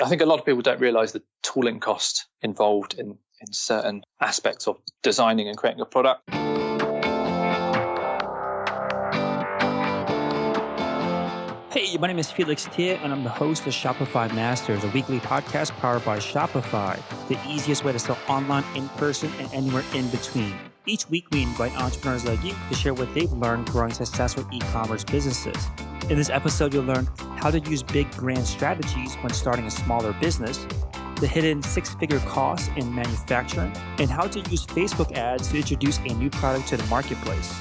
I think a lot of people don't realize the tooling cost involved in certain aspects of designing and creating a product. Hey, my name is Felix Tia, and I'm the host of Shopify Masters, a weekly podcast powered by Shopify, the easiest way to sell online, in person, and anywhere in between. Each week, we invite entrepreneurs like you to share what they've learned growing successful e-commerce businesses. In this episode, you'll learn how to use big brand strategies when starting a smaller business, the hidden six-figure costs in manufacturing, and how to use Facebook ads to introduce a new product to the marketplace.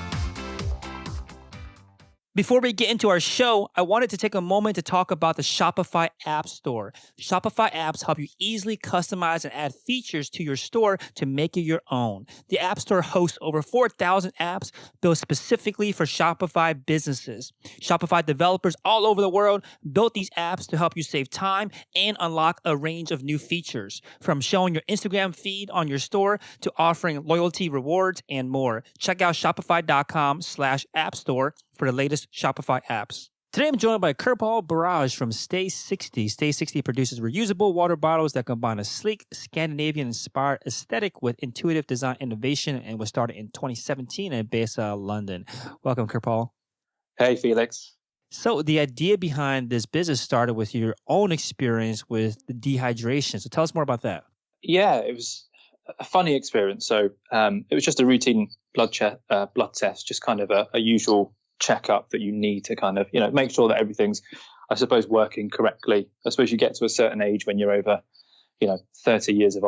Before we get into our show, I wanted to take a moment to talk about the Shopify App Store. Shopify apps help you easily customize and add features to your store to make it your own. The App Store hosts over 4,000 apps built specifically for Shopify businesses. Shopify developers all over the world built these apps to help you save time and unlock a range of new features, from showing your Instagram feed on your store to offering loyalty rewards and more. Check out shopify.com/app store for the latest Shopify apps. Today, I'm joined by Kirpal Bharaj from Stay 60. Stay 60 produces reusable water bottles that combine a sleek, Scandinavian-inspired aesthetic with intuitive design innovation, and was started in 2017 and based out of London. Welcome, Kirpal. Hey, Felix. So the idea behind this business started with your own experience with the dehydration. So tell us more about that. Yeah, it was a funny experience. So it was just a routine blood test, just kind of a usual checkup that you need to kind of, make sure that everything's, I suppose, working correctly. I suppose you get to a certain age when you're over, 30 years of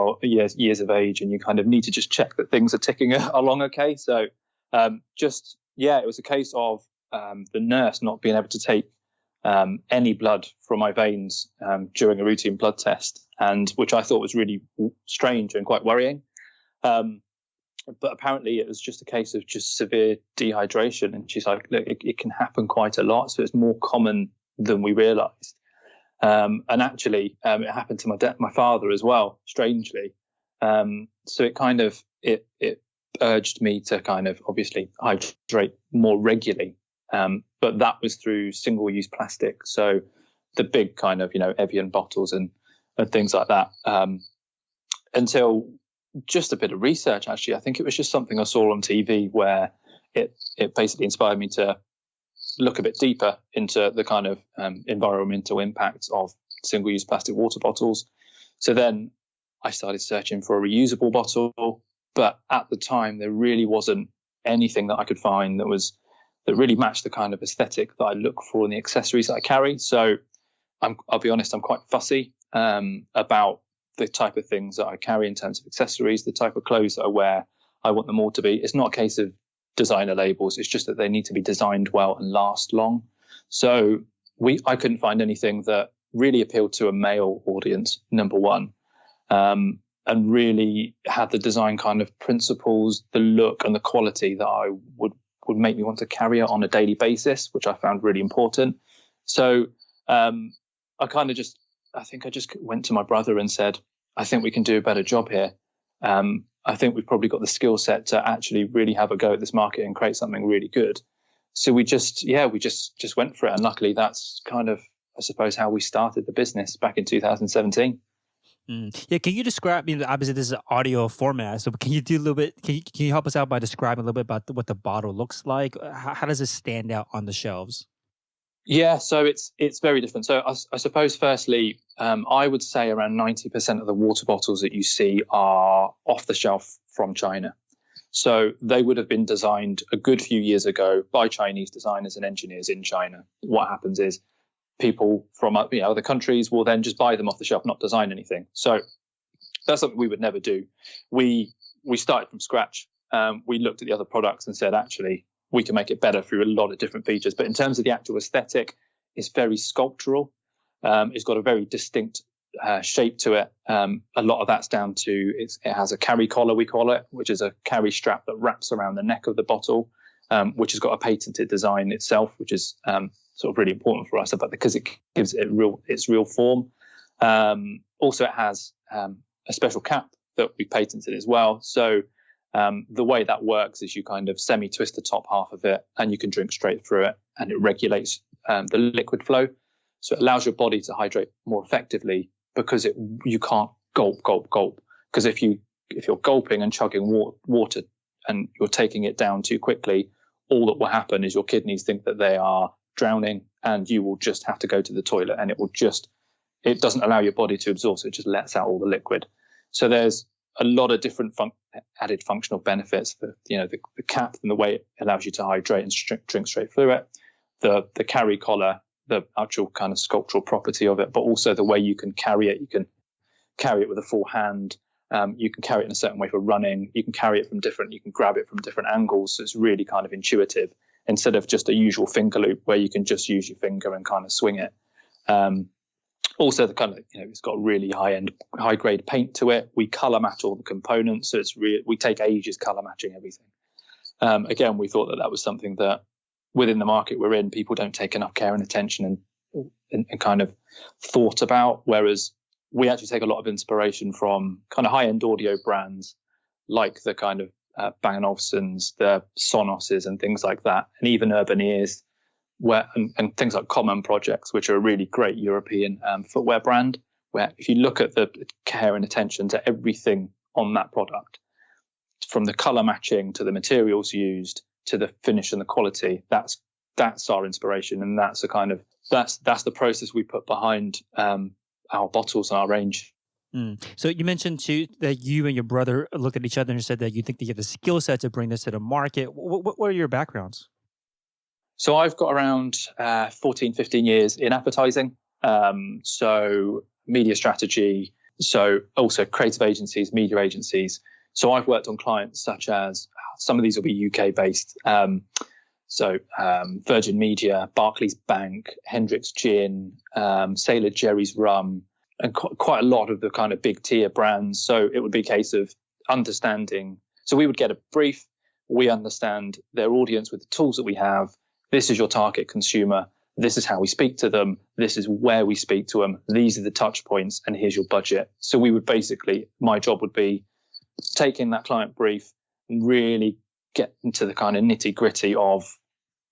age, and you kind of need to just check that things are ticking along okay. So it was a case of the nurse not being able to take any blood from my veins during a routine blood test, and which I thought was really strange and quite worrying. But apparently it was just a case of just severe dehydration. And she's like, look, it can happen quite a lot. So it's more common than we realized. And actually, it happened to my father as well, strangely. So it kind of, it urged me to kind of obviously hydrate more regularly. But that was through single-use plastic. So the big kind of, Evian bottles and things like that. Until just a bit of research, actually. I think it was just something I saw on TV where it basically inspired me to look a bit deeper into the kind of environmental impacts of single-use plastic water bottles. So then I started searching for a reusable bottle, but at the time there really wasn't anything that I could find that really matched the kind of aesthetic that I look for in the accessories that I carry. So I'll be honest, I'm quite fussy about the type of things that I carry in terms of accessories, the type of clothes that I wear. I want them all to be, it's not a case of designer labels. It's just that they need to be designed well and last long. So I couldn't find anything that really appealed to a male audience, number one, and really had the design kind of principles, the look and the quality that I would make me want to carry it on a daily basis, which I found really important. So I think I just went to my brother and said, I think we can do a better job here. I think we've probably got the skill set to actually really have a go at this market and create something really good. So we just went for it. And luckily that's kind of, I suppose, how we started the business back in 2017. Yeah, can you describe, obviously this is an audio format, so can you do a little bit, can you help us out by describing a little bit about what the bottle looks like? How does it stand out on the shelves? Yeah, so it's very different. So I suppose firstly, I would say around 90% of the water bottles that you see are off the shelf from China. So they would have been designed a good few years ago by Chinese designers and engineers in China. What happens is people from other countries will then just buy them off the shelf, not design anything. So that's something we would never do. We started from scratch. We looked at the other products and said, actually, we can make it better through a lot of different features. But in terms of the actual aesthetic, it's very sculptural. It's got a very distinct shape to it. A lot of that's down to it has a carry collar, we call it, which is a carry strap that wraps around the neck of the bottle, which has got a patented design itself, which is sort of really important for us, but because it gives it its real form. Also, it has a special cap that we patented as well. So the way that works is you kind of semi-twist the top half of it and you can drink straight through it, and it regulates the liquid flow. So it allows your body to hydrate more effectively, because you can't gulp. Because if you're gulping and chugging water and you're taking it down too quickly, all that will happen is your kidneys think that they are drowning, and you will just have to go to the toilet, and it doesn't allow your body to absorb, so it just lets out all the liquid. So there's a lot of different added functional benefits. The cap and the way it allows you to hydrate and drink straight through it, the carry collar, the actual kind of sculptural property of it, but also the way you can carry it. You can carry it with a full hand. You can carry it in a certain way for running. You can carry it you can grab it from different angles. So it's really kind of intuitive instead of just a usual finger loop where you can just use your finger and kind of swing it. Also, the kind of, it's got really high grade paint to it. We color match all the components. So we take ages color matching everything. Again, we thought that was something that within the market we're in, people don't take enough care and attention and kind of thought about. Whereas we actually take a lot of inspiration from kind of high-end audio brands like the kind of Bang & Olufsen's, the Sonoses and things like that, and even Urban Ears, and things like Common Projects, which are a really great European footwear brand, where if you look at the care and attention to everything on that product, from the color matching to the materials used to the finish and the quality, that's our inspiration, and that's the process we put behind our bottles and our range. So you mentioned too that you and your brother looked at each other and said that you think that you have the skill set to bring this to the market. What are your backgrounds? So I've got around 14, 15 years in advertising. So media strategy, so also creative agencies, media agencies. So I've worked on clients such as, some of these will be UK based. Virgin Media, Barclays Bank, Hendrick's Gin, Sailor Jerry's Rum, and quite a lot of the kind of big tier brands. So it would be a case of understanding. So we would get a brief. We understand their audience with the tools that we have. This is your target consumer. This is how we speak to them. This is where we speak to them. These are the touch points, and here's your budget. So we would my job would be taking that client brief and really get into the kind of nitty gritty of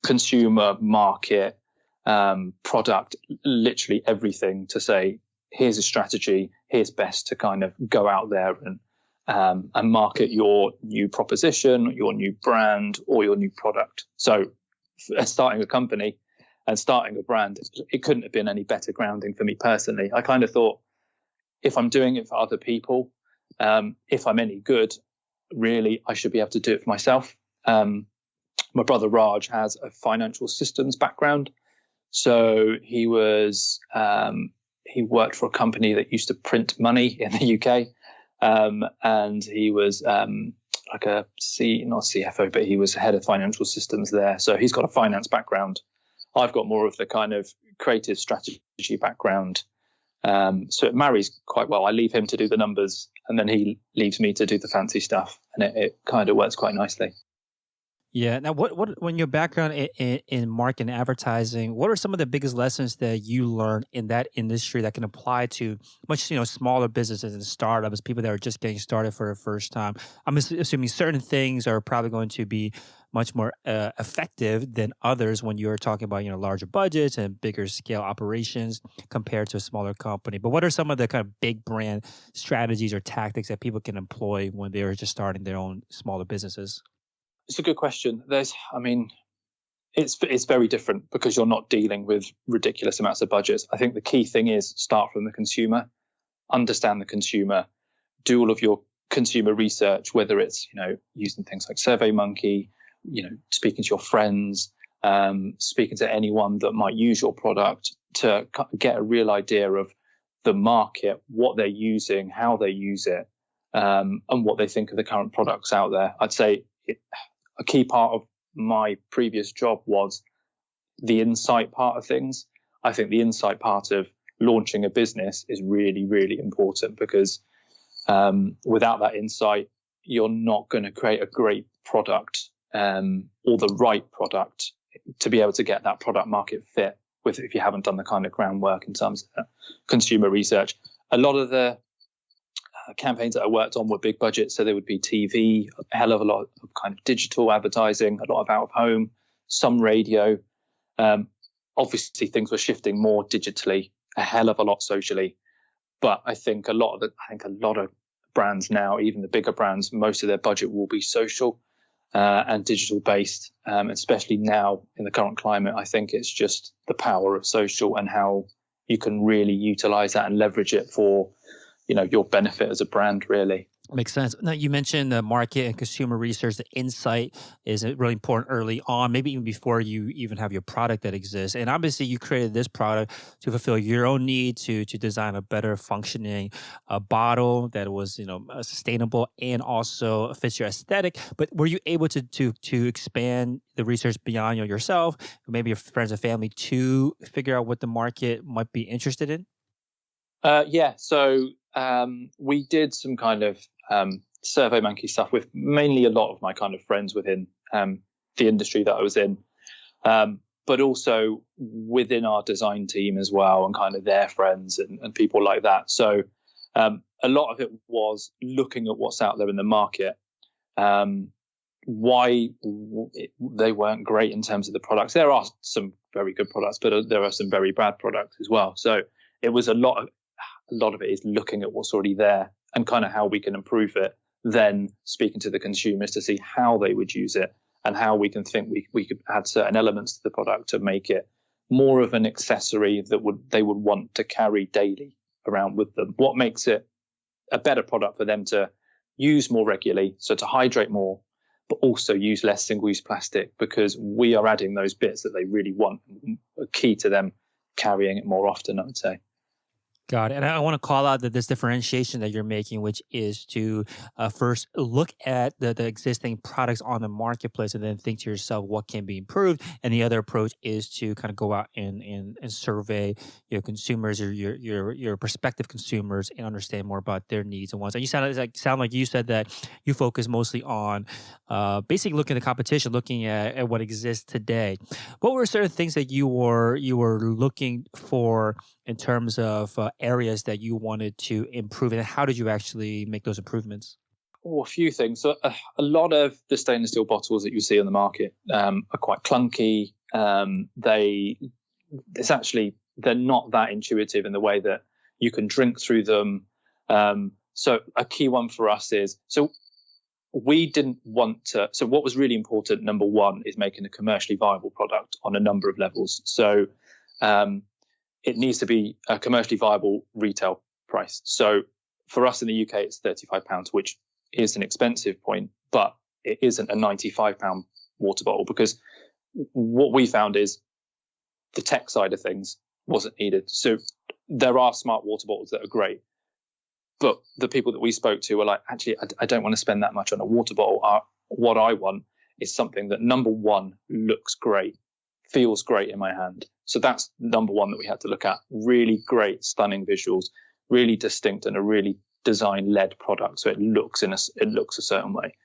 consumer, market, product, literally everything, to say, here's a strategy, here's best to kind of go out there and market your new proposition, your new brand, or your new product. So starting a company and starting a brand, it couldn't have been any better grounding for me personally. I kind of thought, if I'm doing it for other people, if I'm any good, really, I should be able to do it for myself. My brother Raj has a financial systems background. So he worked for a company that used to print money in the UK. And he was like not CFO, but he was head of financial systems there. So he's got a finance background. I've got more of the kind of creative strategy background. So it marries quite well. I leave him to do the numbers, and then he leaves me to do the fancy stuff, and it kind of works quite nicely. Yeah. Now, when your background in marketing and advertising, what are some of the biggest lessons that you learned in that industry that can apply to much smaller businesses and startups, people that are just getting started for the first time? I'm assuming certain things are probably going to be much more effective than others when you're talking about larger budgets and bigger scale operations compared to a smaller company. But what are some of the kind of big brand strategies or tactics that people can employ when they are just starting their own smaller businesses? It's a good question. It's very different because you're not dealing with ridiculous amounts of budgets. I think the key thing is start from the consumer, understand the consumer, do all of your consumer research, whether it's, using things like SurveyMonkey, speaking to your friends, speaking to anyone that might use your product to get a real idea of the market, what they're using, how they use it, and what they think of the current products out there. I'd say a key part of my previous job was the insight part of things. I think the insight part of launching a business is really, really important because without that insight, you're not going to create a great product or the right product to be able to get that product market fit with if you haven't done the kind of groundwork in terms of consumer research. A lot of the campaigns that I worked on were big budgets, so there would be TV, a hell of a lot of kind of digital advertising, a lot of out of home, some radio. Obviously, things were shifting more digitally, a hell of a lot socially. But I think a lot of brands now, even the bigger brands, most of their budget will be social and digital based, especially now in the current climate. I think it's just the power of social and how you can really utilize that and leverage it for, your benefit as a brand, really. Makes sense. Now, you mentioned the market and consumer research. The insight is really important early on, maybe even before you even have your product that exists. And obviously, you created this product to fulfill your own need to design a better functioning bottle that was, sustainable and also fits your aesthetic. But were you able to expand the research beyond yourself, maybe your friends and family, to figure out what the market might be interested in? Yeah. So we did some kind of survey monkey stuff with mainly a lot of my kind of friends within the industry that I was in, but also within our design team as well, and kind of their friends and people like that. So a lot of it was looking at what's out there in the market, why they weren't great in terms of the products. There are some very good products, but there are some very bad products as well. So it was a lot of it is looking at what's already there and kind of how we can improve it, then speaking to the consumers to see how they would use it and how we can think we could add certain elements to the product to make it more of an accessory that they would want to carry daily around with them. What makes it a better product for them to use more regularly, so to hydrate more, but also use less single-use plastic, because we are adding those bits that they really want, key to them carrying it more often, I would say. Got it. And I want to call out that this differentiation that you're making, which is to first look at the existing products on the marketplace and then think to yourself what can be improved. And the other approach is to kind of go out and survey your consumers or your prospective consumers and understand more about their needs and wants. And you sound like you said that you focus mostly on basically looking at the competition, looking at what exists today. What were certain things that you were looking for in terms of areas that you wanted to improve, and how did you actually make those improvements? Oh, a few things. So a lot of the stainless steel bottles that you see on the market are quite clunky. They're not that intuitive in the way that you can drink through them. So a key one for us is, we didn't want to. So what was really important, number one, is making a commercially viable product on a number of levels. So it needs to be a commercially viable retail price. So for us in the UK, it's £35, which is an expensive point, but it isn't a £95 water bottle, because what we found is the tech side of things wasn't needed. So there are smart water bottles that are great, but the people that we spoke to were like, actually, I don't want to spend that much on a water bottle. What I want is something that, number one, looks great, feels great in my hand. So that's number one that we had to look at. Really great, stunning visuals, really distinct, and a really design-led product. So it looks a certain way.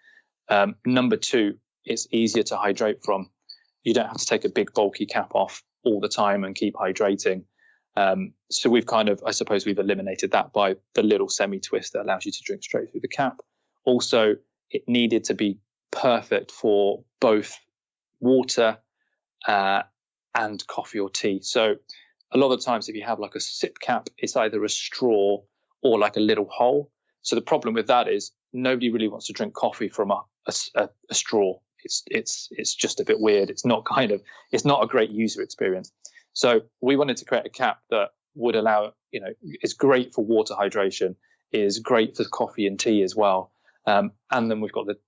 Number two, it's easier to hydrate from. You don't have to take a big bulky cap off all the time and keep hydrating. So we've we've eliminated that by the little semi-twist that allows you to drink straight through the cap. Also, it needed to be perfect for both water and coffee or tea. So a lot of times if you have like a sip cap, it's either a straw or like a little hole. So the problem with that is nobody really wants to drink coffee from a straw. It's just a bit weird. It's not a great user experience. So we wanted to create a cap that would allow, it's great for water hydration, is great for coffee and tea as well. And then we've got the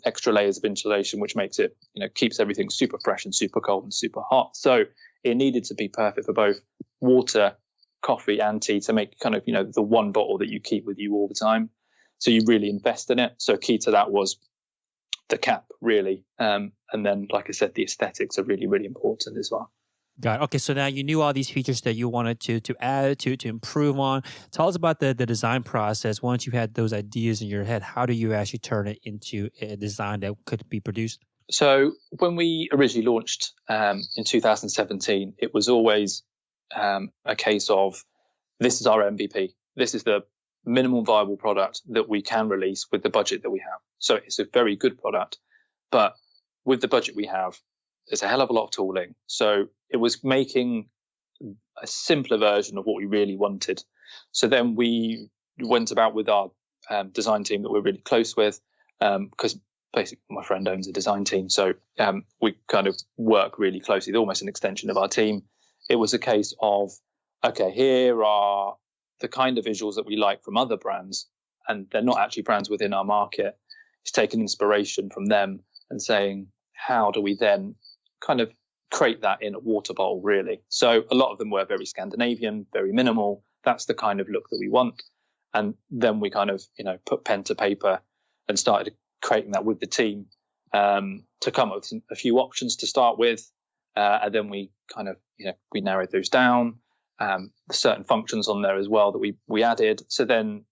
extra layers of insulation, which makes it, keeps everything super fresh and super cold and super hot. So it needed to be perfect for both water, coffee and tea to make kind of, the one bottle that you keep with you all the time. So you really invest in it. So key to that was the cap, really. And then, like I said, the aesthetics are really, really important as well. Got it. Okay, so now you knew all these features that you wanted to add, to improve on. Tell us about the design process. Once you had those ideas in your head, how do you actually turn it into a design that could be produced? So when we originally launched in 2017, it was always a case of, this is our MVP. This is the minimum viable product that we can release with the budget that we have. So it's a very good product, but with the budget we have, there's a hell of a lot of tooling. So it was making a simpler version of what we really wanted. So then we went about with our design team that we're really close with, because basically my friend owns a design team. So we kind of work really closely. They're almost an extension of our team. It was a case of, okay, here are the kind of visuals that we like from other brands, and they're not actually brands within our market. It's taking inspiration from them and saying, how do we then kind of create that in a water bottle, really? So a lot of them were very Scandinavian, very minimal. That's the kind of look that we want. And then we kind of, put pen to paper and started creating that with the team, to come up with a few options to start with. And then we kind of, we narrowed those down. Certain functions on there as well that we added. So then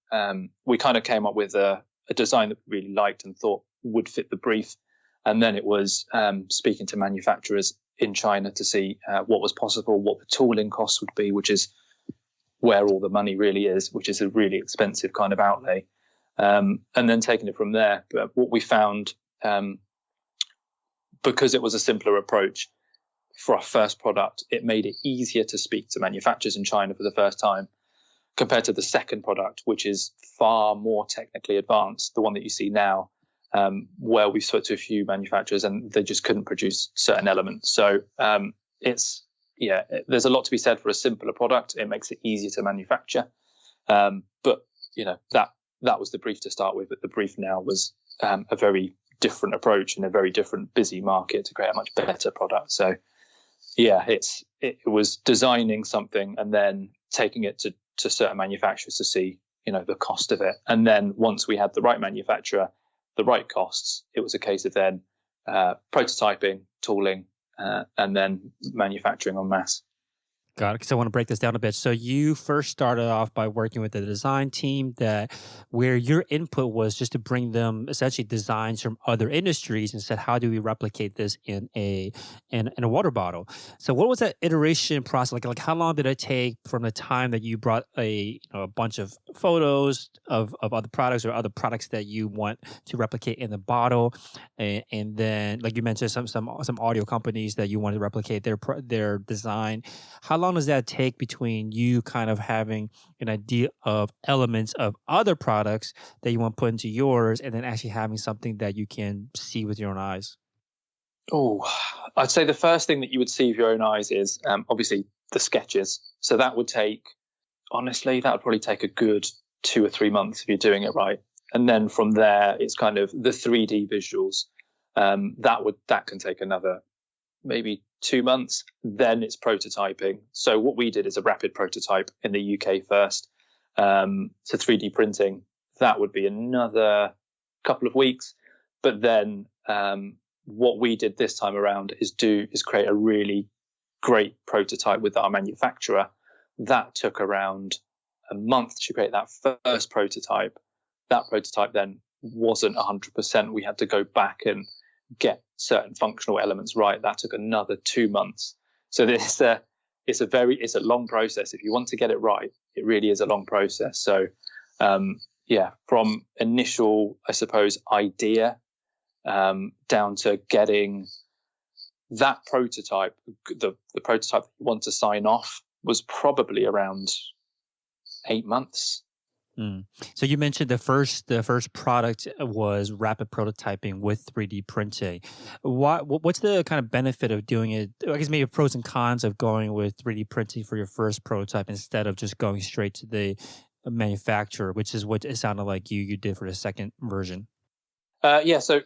we kind of came up with a design that we really liked and thought would fit the brief. And then it was speaking to manufacturers in China to see what was possible, what the tooling costs would be, which is where all the money really is, which is a really expensive kind of outlay. And then taking it from there. But what we found, because it was a simpler approach for our first product, it made it easier to speak to manufacturers in China for the first time compared to the second product, which is far more technically advanced, the one that you see now, where we spoke to a few manufacturers and they just couldn't produce certain elements. So there's a lot to be said for a simpler product. It makes it easier to manufacture. But that was the brief to start with. But the brief now was a very different approach in a very different busy market to create a much better product. So it was designing something and then taking it to certain manufacturers to see, the cost of it. And then once we had the right manufacturer, the right costs, it was a case of then prototyping, tooling, and then manufacturing en masse. Got it. Because I want to break this down a bit. So you first started off by working with the design team where your input was just to bring them essentially designs from other industries and said, how do we replicate this in a water bottle? So what was that iteration process like? How long did it take from the time that you brought a bunch of photos of other products or other products that you want to replicate in the bottle, and then like you mentioned some audio companies that you want to replicate their design. How long does that take between you kind of having an idea of elements of other products that you want to put into yours and then actually having something that you can see with your own eyes? Oh, I'd say the first thing that you would see with your own eyes is obviously the sketches. So that would probably take a good 2 or 3 months if you're doing it right. And then from there, it's kind of the 3D visuals. That can take another maybe 2 months. Then it's prototyping. So what we did is a rapid prototype in the UK first. So 3D printing, that would be another couple of weeks. But then what we did this time around is create a really great prototype with our manufacturer. That took around a month to create that first prototype. That prototype then wasn't 100%. We had to go back and get certain functional elements right. That took another 2 months. So it's a long process. If you want to get it right, it really is a long process. So from initial, I suppose, idea down to getting that prototype, the prototype that you want to sign off was probably around 8 months. So you mentioned the first product was rapid prototyping with 3D printing. What's the kind of benefit of doing it? I guess maybe pros and cons of going with 3D printing for your first prototype instead of just going straight to the manufacturer, which is what it sounded like you did for the second version. So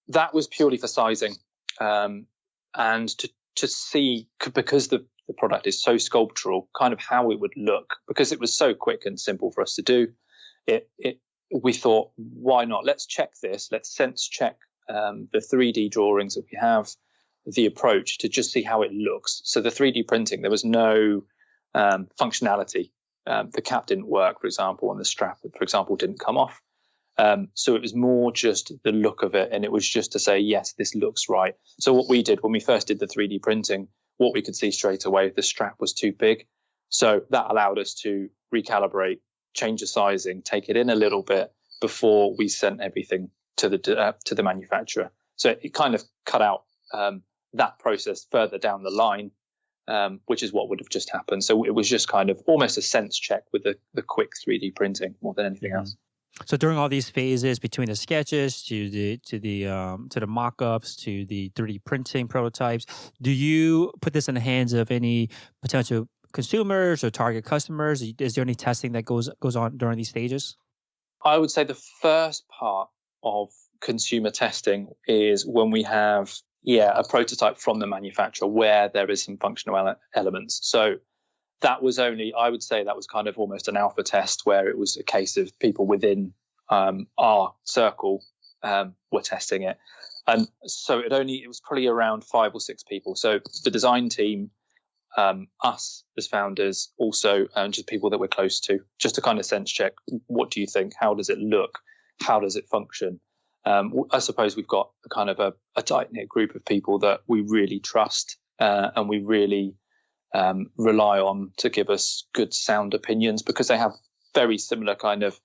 that was purely for sizing, and to see, because the product is so sculptural, kind of how it would look, because it was so quick and simple for us to do. We thought, why not? Let's check this. Let's sense check the 3D drawings that we have, the approach to just see how it looks. So the 3D printing, there was no functionality. The cap didn't work, for example, and the strap, for example, didn't come off. So it was more just the look of it, and it was just to say, yes, this looks right. So what we did when we first did the 3D printing, what we could see straight away, the strap was too big. So that allowed us to recalibrate, change the sizing, take it in a little bit before we sent everything to the manufacturer. So it kind of cut out that process further down the line. which is what would have just happened. So it was just kind of almost a sense check with the quick 3D printing more than anything else. So during all these phases, between the sketches to the mock-ups to the 3D printing prototypes, do you put this in the hands of any potential consumers or target customers? Is there any testing that goes on during these stages? I would say the first part of consumer testing is when we have a prototype from the manufacturer where there is some functional elements. So that was I would say that was kind of almost an alpha test where it was a case of people within our circle were testing it. And so it was probably around 5 or 6 people. So the design team, us as founders, also just people that we're close to, just to kind of sense check, what do you think? How does it look? How does it function? I suppose we've got a kind of a tight-knit group of people that we really trust and we really rely on to give us good sound opinions, because they have very similar kind of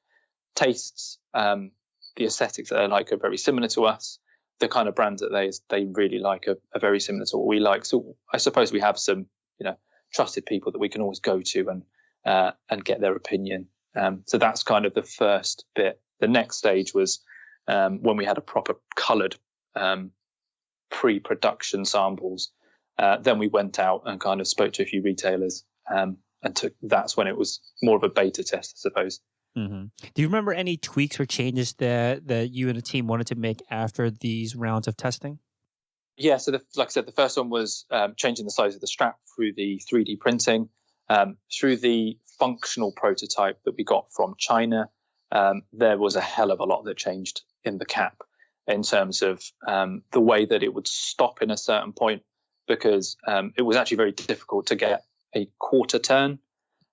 tastes. The aesthetics that they like are very similar to us. The kind of brands that they really like are very similar to what we like. So I suppose we have some trusted people that we can always go to and get their opinion. So that's kind of the first bit. The next stage was when we had a proper coloured pre-production samples. Then we went out and kind of spoke to a few retailers, and that's when it was more of a beta test, I suppose. Mm-hmm. Do you remember any tweaks or changes that you and the team wanted to make after these rounds of testing? Yeah, so like I said, the first one was changing the size of the strap through the 3D printing, through the functional prototype that we got from China. There was a hell of a lot that changed in the cap in terms of the way that it would stop in a certain point, because it was actually very difficult to get a quarter turn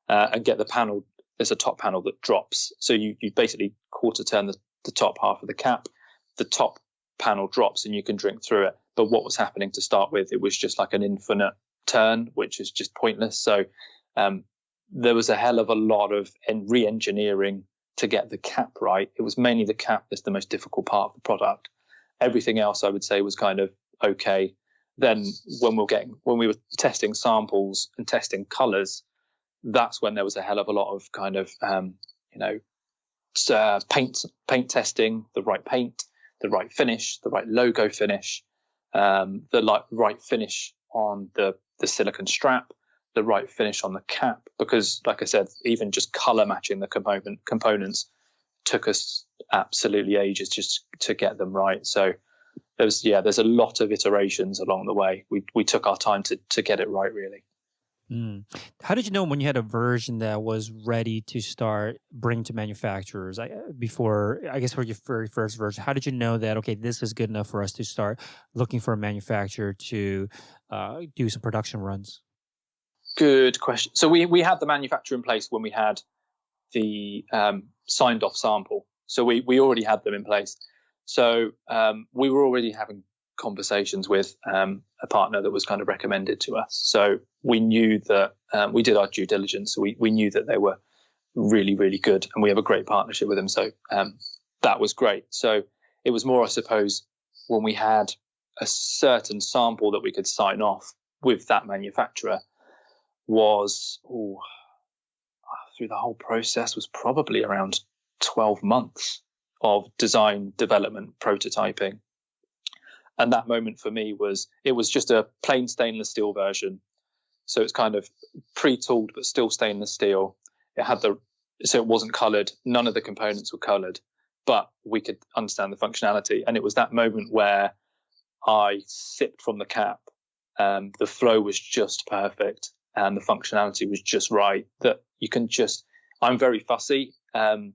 and get the panel. There's a top panel that drops. So you basically quarter turn the top half of the cap. The top panel drops and you can drink through it. But what was happening to start with, it was just like an infinite turn, which is just pointless. So there was a hell of a lot of re-engineering to get the cap right. It was mainly the cap that's the most difficult part of the product. Everything else, I would say, was kind of okay. Then when we were testing samples and testing colors, that's when there was a hell of a lot of kind of paint testing, the right paint, the right finish, the right logo finish, the right finish on the silicone strap, the right finish on the cap. Because, like I said, even just color matching the components took us absolutely ages just to get them right. So there's a lot of iterations along the way. We took our time to get it right, really. How did you know when you had a version that was ready to start bringing to manufacturers? For your very first version, how did you know that, okay, this is good enough for us to start looking for a manufacturer to do some production runs? Good question. So we had the manufacturer in place when we had the signed off sample. So we already had them in place. So we were already having conversations with a partner that was kind of recommended to us. So we knew that we did our due diligence. So we knew that they were really, really good, and we have a great partnership with them. So that was great. So it was more, I suppose, when we had a certain sample that we could sign off with that manufacturer was through the whole process was probably around 12 months of design, development, prototyping. And that moment for me was just a plain stainless steel version. So it's kind of pre-tooled, but still stainless steel. So it wasn't colored. None of the components were colored, but we could understand the functionality. And it was that moment where I sipped from the cap. The flow was just perfect and the functionality was just right, that you can I'm very fussy. And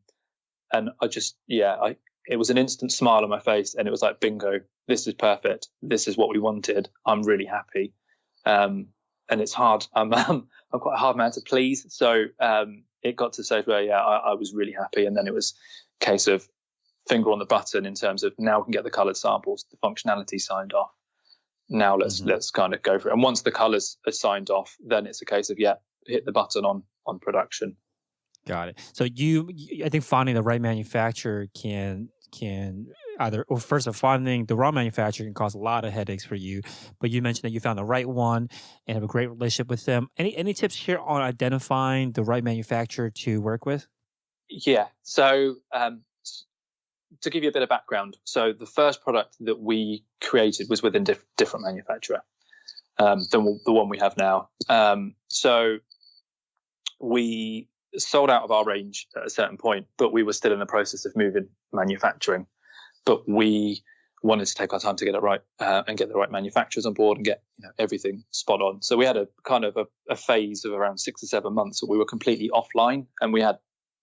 it was an instant smile on my face, and it was like, bingo, this is perfect. This is what we wanted. I'm really happy. And it's hard. I'm quite a hard man to please. So it got to the stage where, I was really happy. And then it was a case of finger on the button in terms of, now we can get the colored samples, the functionality signed off. Now let's kind of go for it. And once the colors are signed off, then it's a case of, hit the button on production. Got it. So I think finding the right manufacturer can first of finding the wrong manufacturer can cause a lot of headaches for you, but you mentioned that you found the right one and have a great relationship with them. Any tips here on identifying the right manufacturer to work with? Yeah. So to give you a bit of background, so the first product that we created was with a different manufacturer than the one we have now. So we sold out of our range at a certain point, but we were still in the process of moving manufacturing. But we wanted to take our time to get it right and get the right manufacturers on board and get everything spot on. So we had a kind of a phase of around 6 or 7 months where we were completely offline, and we had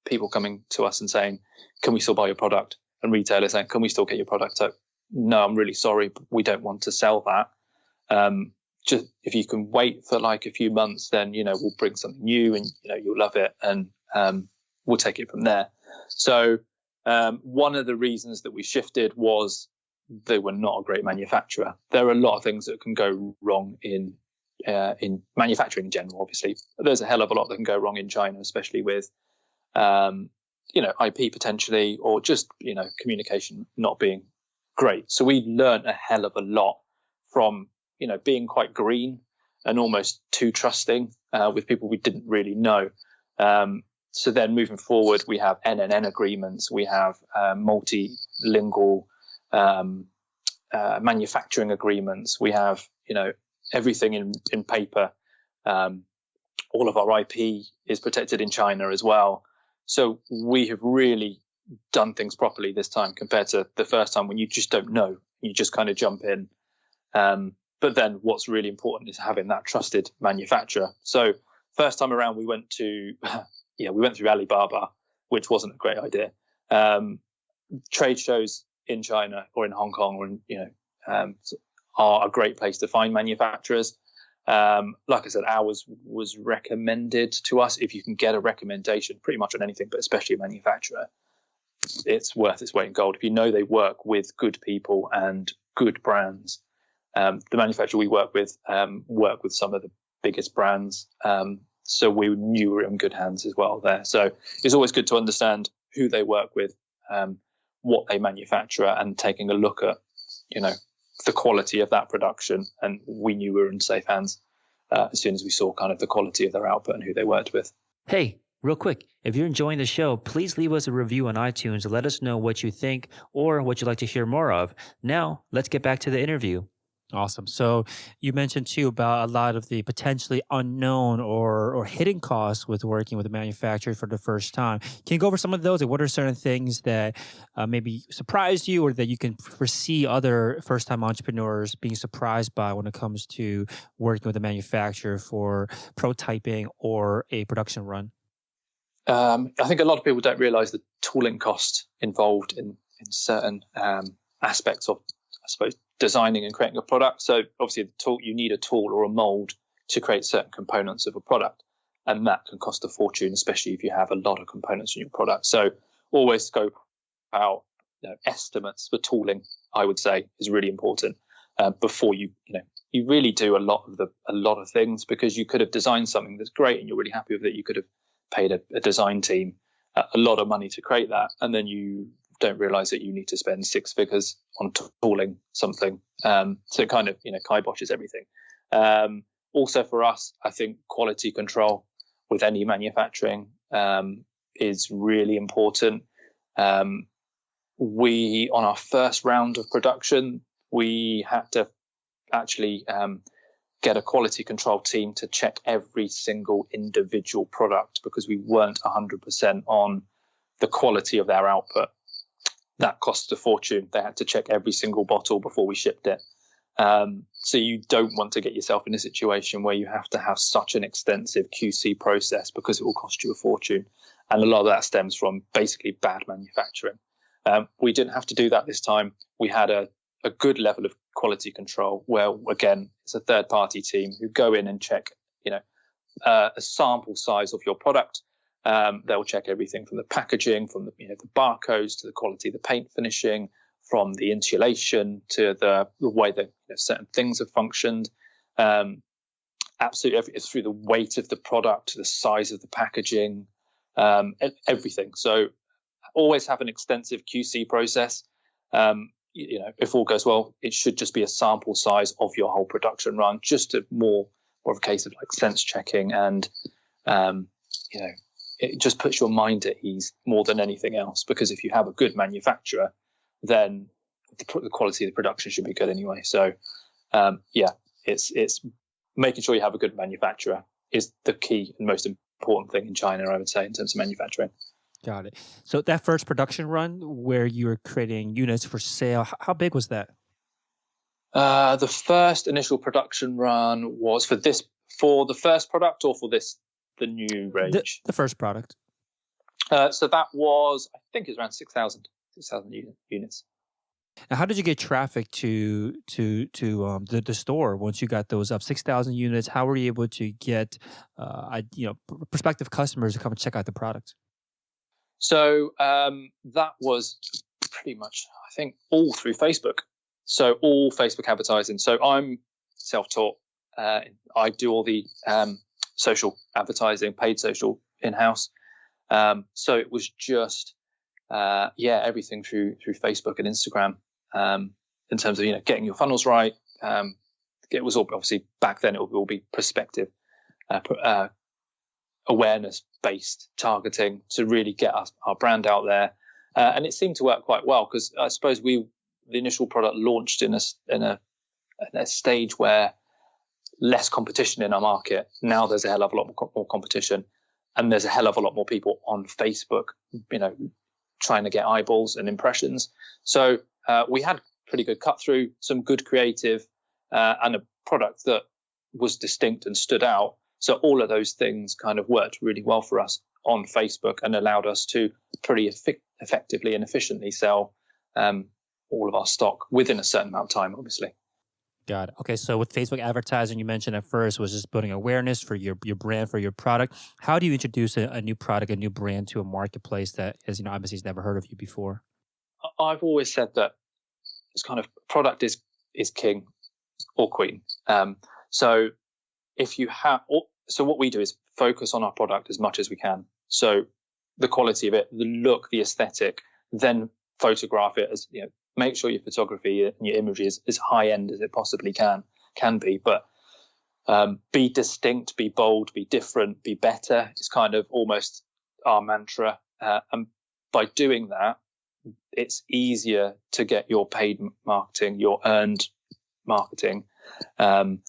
people coming to us and saying, "Can we still buy your product?" And retailers saying, "Can we still get your product?" So, "No, I'm really sorry, but we don't want to sell that. Just if you can wait for like a few months, then we'll bring something new, and you'll love it, and we'll take it from there." So one of the reasons that we shifted was they were not a great manufacturer. There are a lot of things that can go wrong in manufacturing in general. Obviously, there's a hell of a lot that can go wrong in China, especially with IP potentially, or just communication not being great. So we learned a hell of a lot from being quite green and almost too trusting with people we didn't really know. So then moving forward, we have NNN agreements, we have multilingual manufacturing agreements, we have everything in paper. All of our IP is protected in China as well. So we have really done things properly this time compared to the first time when you just don't know, you just kind of jump in. But then what's really important is having that trusted manufacturer. So first time around, we went through Alibaba, which wasn't a great idea. Trade shows in China or in Hong Kong are a great place to find manufacturers. Like I said, ours was recommended to us. If you can get a recommendation pretty much on anything, but especially a manufacturer, it's worth its weight in gold. If you know they work with good people and good brands. The manufacturer we work with some of the biggest brands. So we knew we were in good hands as well there. So it's always good to understand who they work with, what they manufacture, and taking a look at, the quality of that production. And we knew we were in safe hands as soon as we saw kind of the quality of their output and who they worked with. Hey, real quick, if you're enjoying the show, please leave us a review on iTunes to let us know what you think or what you'd like to hear more of. Now, let's get back to the interview. Awesome. So you mentioned too about a lot of the potentially unknown or hidden costs with working with a manufacturer for the first time. Can you go over some of those? Like, what are certain things that maybe surprised you, or that you can foresee other first-time entrepreneurs being surprised by when it comes to working with a manufacturer for prototyping or a production run? I think a lot of people don't realize the tooling cost involved in certain aspects of, I suppose, designing and creating a product. So obviously you need a tool or a mold to create certain components of a product, and that can cost a fortune, especially if you have a lot of components in your product. So always scope out estimates for tooling, I would say, is really important before you really do a lot of things, because you could have designed something that's great and you're really happy with it. You could have paid a design team a lot of money to create that, and then you don't realize that you need to spend 6 figures on tooling something. So it kind of, kiboshes everything. Also for us, I think quality control with any manufacturing is really important. On our first round of production, we had to actually get a quality control team to check every single individual product, because we weren't 100% on the quality of their output. That cost a fortune. They had to check every single bottle before we shipped it. So you don't want to get yourself in a situation where you have to have such an extensive QC process, because it will cost you a fortune. And a lot of that stems from basically bad manufacturing. We didn't have to do that this time. We had a good level of quality control where, again, it's a third-party team who go in and check, a sample size of your product. They'll check everything from the packaging, from the barcodes, to the quality of the paint finishing, from the insulation to the way that certain things have functioned. Absolutely everything, through the weight of the product to the size of the packaging, everything. So always have an extensive QC process. if all goes well, it should just be a sample size of your whole production run, just more of a case of like sense checking, and it just puts your mind at ease more than anything else. Because if you have a good manufacturer, then the quality of the production should be good anyway. So it's making sure you have a good manufacturer is the key and most important thing in China, I would say, in terms of manufacturing. Got it. So that first production run where you were creating units for sale, how big was that? The first initial production run was for the first product, or for the new range? The first product. So that was, I think it was around 6,000 units. Now, how did you get traffic to the store once you got those up 6,000 units? How were you able to get prospective customers to come and check out the product? So that was pretty much, I think, all through Facebook. So all Facebook advertising. So I'm self-taught. I do all the social advertising, paid social in-house. So it was just everything through Facebook and Instagram, in terms of getting your funnels right. It was all, obviously back then, it would all be prospective, awareness based targeting to really get our brand out there, and it seemed to work quite well, because I suppose the initial product launched in a stage where less competition in our market. Now there's a hell of a lot more competition, and there's a hell of a lot more people on Facebook, trying to get eyeballs and impressions. So we had pretty good cut through, some good creative, and a product that was distinct and stood out. So all of those things kind of worked really well for us on Facebook and allowed us to pretty effectively and efficiently sell all of our stock within a certain amount of time, obviously. Got it. Okay, so with Facebook advertising, you mentioned at first was just building awareness for your brand, for your product. How do you introduce a new product, a new brand to a marketplace that obviously has never heard of you before? I've always said that it's kind of product is king or queen. So if you have, so what we do is focus on our product as much as we can. So the quality of it, the look, the aesthetic, then photograph it as, make sure your photography and your imagery is as high end as it possibly can be, but be distinct, be bold, be different, be better. It's kind of almost our mantra. And by doing that, it's easier to get your paid marketing, your earned marketing, and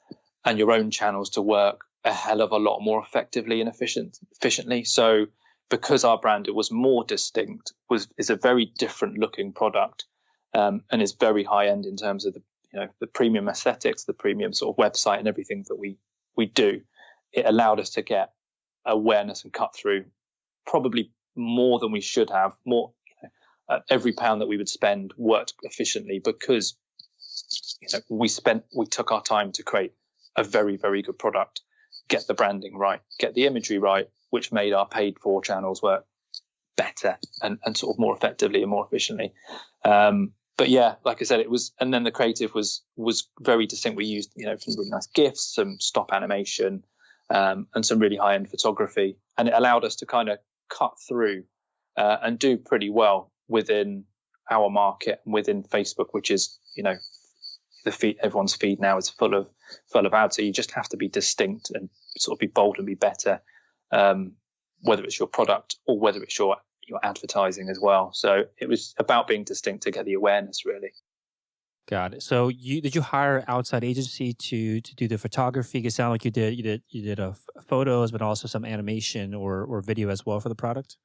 your own channels to work a hell of a lot more effectively and efficiently. So because our brand, it was more distinct, is a very different looking product, and is very high end in terms of the premium aesthetics, the premium sort of website and everything that we do. It allowed us to get awareness and cut through probably more than we should have. More, every pound that we would spend worked efficiently because we took our time to create a very, very good product, get the branding right, get the imagery right, which made our paid for channels work better and sort of more effectively and more efficiently. But yeah, like I said, it was, and then the creative was very distinct. We used, some really nice GIFs, some stop animation, and some really high end photography, and it allowed us to kind of cut through and do pretty well within our market and within Facebook, which is, everyone's feed now is full of ads. So you just have to be distinct and sort of be bold and be better, whether it's your product or whether it's your advertising as well. So it was about being distinct to get the awareness, really. Got it. So did you hire an outside agency to do the photography? It sounded like you did photos, but also some animation or video as well for the product.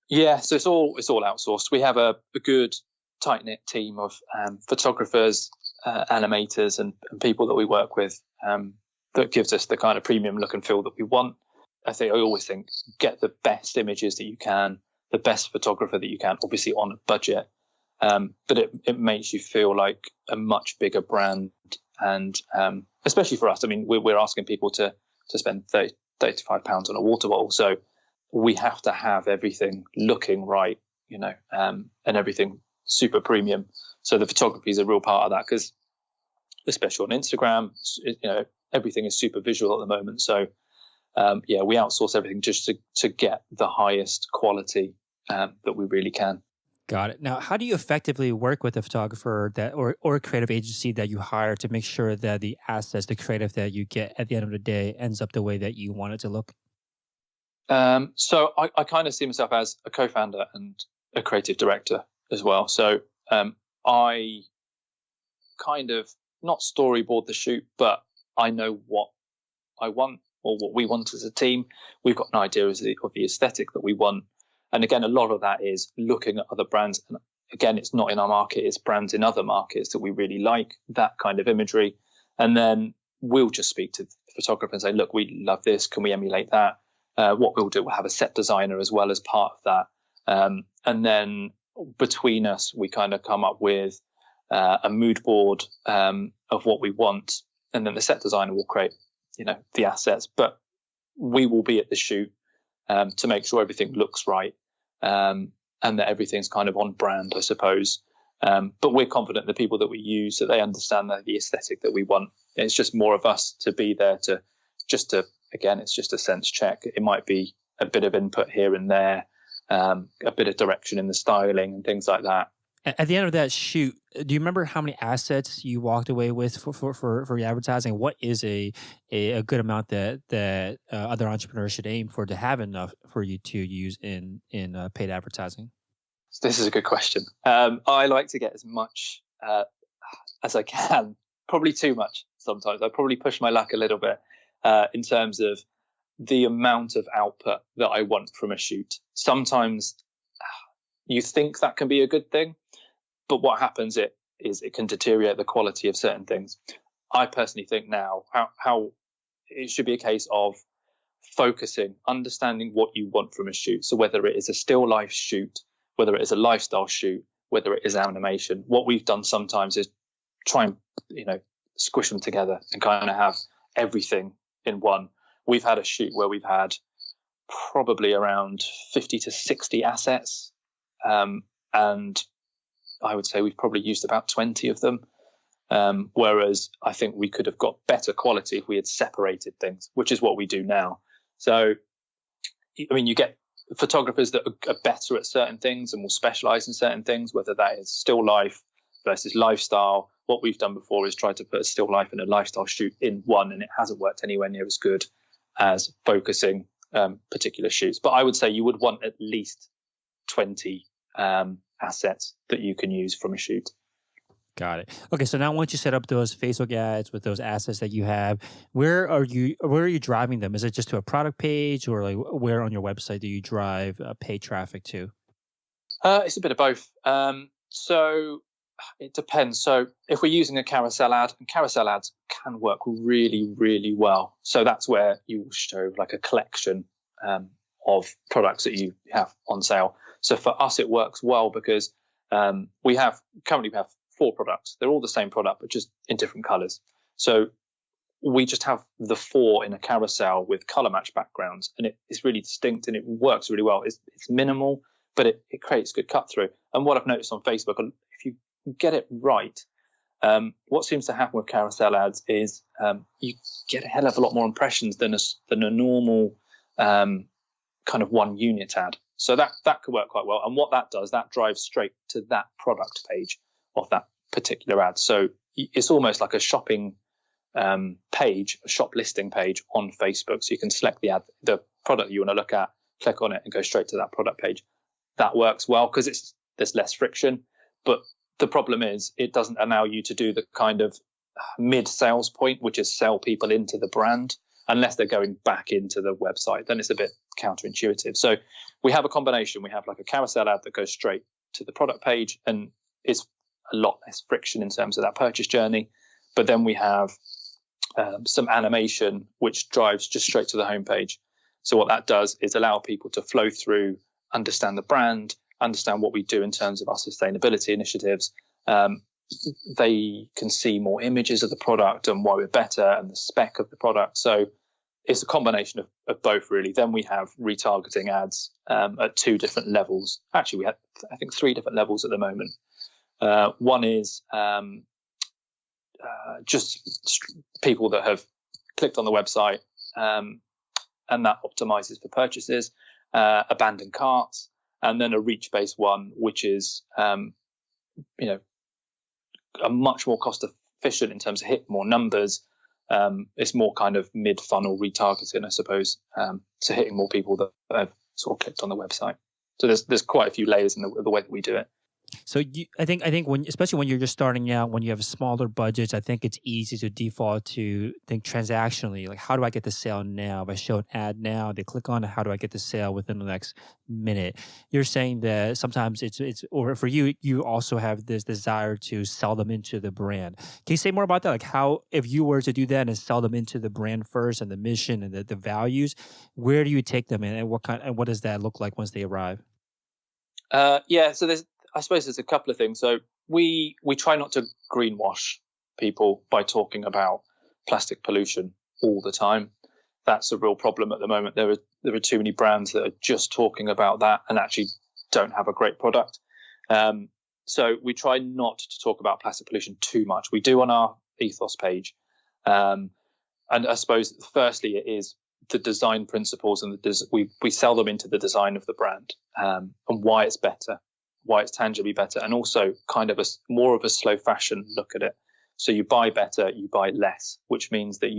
Yeah, so it's all outsourced. We have a good tight knit team of photographers, animators, and people that we work with, that gives us the kind of premium look and feel that we want. I always think get the best images that you can, the best photographer that you can, obviously on a budget. But it makes you feel like a much bigger brand, and especially for us. I mean, we're asking people to spend £35 on a water bottle, so we have to have everything looking right, and everything super premium. So the photography is a real part of that, because especially on Instagram, everything is super visual at the moment. So we outsource everything just to get the highest quality that we really can. Got it. Now, how do you effectively work with a photographer that or a creative agency that you hire to make sure that the assets, the creative that you get at the end of the day ends up the way that you want it to look? So I kind of see myself as a co-founder and a creative director as well. So I kind of not storyboard the shoot, but I know what I want or what we want as a team. We've got an idea of the aesthetic that we want. And again, a lot of that is looking at other brands. And again, it's not in our market, it's brands in other markets that we really like, that kind of imagery. And then we'll just speak to the photographer and say, look, we love this. Can we emulate that? What we'll do, we'll have a set designer as well as part of that. And then between us, we kind of come up with a mood board of what we want. And then the set designer will create, the assets. But we will be at the shoot to make sure everything looks right and that everything's kind of on brand, I suppose. But we're confident the people that we use, that they understand the aesthetic that we want. It's just more of us to be there to again, it's just a sense check. It might be a bit of input here and there, a bit of direction in the styling and things like that. At the end of that shoot, do you remember how many assets you walked away with for your advertising? What is a good amount that other entrepreneurs should aim for to have enough for you to use in paid advertising? This is a good question. I like to get as much as I can, probably too much sometimes. I probably push my luck a little bit in terms of the amount of output that I want from a shoot. Sometimes you think that can be a good thing, but what happens is it can deteriorate the quality of certain things. I personally think now how it should be a case of focusing, understanding what you want from a shoot. So whether it is a still life shoot, whether it is a lifestyle shoot, whether it is animation, what we've done sometimes is try and squish them together and kind of have everything in one. We've had a shoot where we've had probably around 50 to 60 assets, and I would say we've probably used about 20 of them, whereas I think we could have got better quality if we had separated things, which is what we do now. So, I mean, you get photographers that are better at certain things and will specialize in certain things, whether that is still life versus lifestyle. What we've done before is try to put a still life and a lifestyle shoot in one, and it hasn't worked anywhere near as good as focusing particular shoots. But I would say you would want at least 20 assets that you can use from a shoot. Got it. Okay, so now once you set up those Facebook ads with those assets that you have, where are you driving them? Is it just to a product page, or like where on your website do you drive paid traffic to? It's a bit of both. So it depends. So if we're using a carousel ad, and carousel ads can work really, really well. So that's where you will show like a collection of products that you have on sale. So for us, it works well because we currently have 4 products. They're all the same product, but just in different colors. So we just have the 4 in a carousel with color match backgrounds, and it's really distinct and it works really well. It's minimal, but it creates good cut through. And what I've noticed on Facebook, if you get it right, what seems to happen with carousel ads is you get a hell of a lot more impressions than a normal kind of one unit ad. So that could work quite well. And what that does, that drives straight to that product page of that particular ad. So it's almost like a shopping page, a shop listing page on Facebook. So you can select the product you want to look at, click on it, and go straight to that product page. That works well because there's less friction. But the problem is it doesn't allow you to do the kind of mid sales point, which is sell people into the brand, unless they're going back into the website. Then it's a bit counterintuitive. So we have a combination. We have like a carousel ad that goes straight to the product page and is a lot less friction in terms of that purchase journey. But then we have some animation which drives just straight to the homepage. So what that does is allow people to flow through, understand the brand, understand what we do in terms of our sustainability initiatives. They can see more images of the product and why we're better and the spec of the product. So it's a combination of both, really. Then we have retargeting ads at 2 different levels. Actually, we have, I think, 3 different levels at the moment. One is just people that have clicked on the website and that optimizes for purchases, abandoned carts. and then a reach-based one, which is you know, a much more cost efficient in terms of hitting more numbers. It's more kind of mid-funnel retargeting, I suppose, so hitting more people that have sort of clicked on the website. So there's quite a few layers in the way that we do it. So I think when, especially when you're just starting out, when you have smaller budgets, I think it's easy to default to think transactionally, like, how do I get the sale now? If I show an ad now, they click on it, how do I get the sale within the next minute? You're saying that sometimes it's or for you, you also have this desire to sell them into the brand. Can you say more about that? Like, how, if you were to do that and sell them into the brand first and the mission and the values, where do you take them in, and what does that look like once they arrive? So I suppose there's a couple of things. So we try not to greenwash people by talking about plastic pollution all the time. That's a real problem at the moment. There are too many brands that are just talking about that and actually don't have a great product. So we try not to talk about plastic pollution too much. We do on our ethos page. And I suppose firstly it is the design principles, and we sell them into the design of the brand, and why it's better, why it's tangibly better, and also kind of more of a slow fashion look at it. So you buy better, you buy less, which means that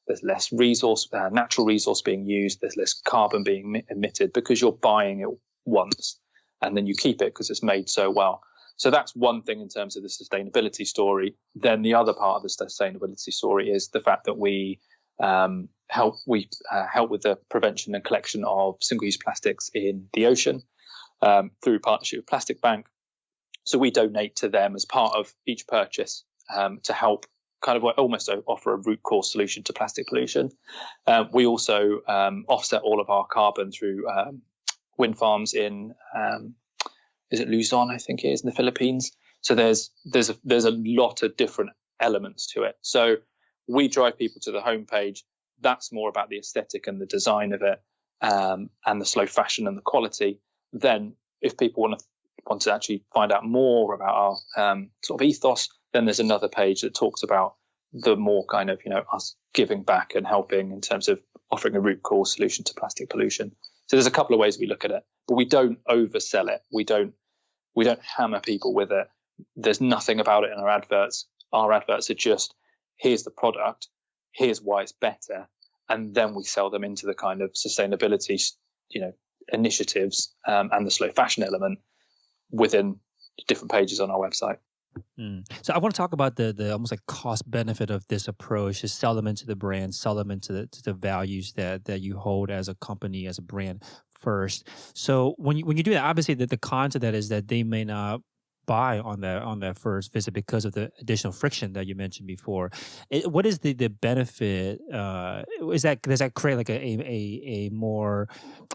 there's less natural resource being used, there's less carbon being emitted, because you're buying it once and then you keep it because it's made so well. So that's one thing in terms of the sustainability story. Then the other part of the sustainability story is the fact that we help with the prevention and collection of single-use plastics in the ocean, through partnership with Plastic Bank. So we donate to them as part of each purchase, to help kind of almost offer a root cause solution to plastic pollution. We also offset all of our carbon through wind farms in is it Luzon, I think it is, in the Philippines. So there's a lot of different elements to it. So we drive people to the homepage. That's more about the aesthetic and the design of it, and the slow fashion and the quality. Then if people want to actually find out more about our sort of ethos, then there's another page that talks about the more kind of, us giving back and helping in terms of offering a root cause solution to plastic pollution. So there's a couple of ways we look at it, but we don't oversell it. We don't hammer people with it. There's nothing about it in our adverts. Our adverts are just, here's the product, here's why it's better, and then we sell them into the kind of sustainability, initiatives, and the slow fashion element within different pages on our website. So I want to talk about the almost like cost benefit of this approach, to sell them into the brand, sell them into the values that you hold as a company, as a brand first. So when you do that, obviously the con to that is that they may not buy on that first visit because of the additional friction that you mentioned before. What is the benefit? Does that create like a more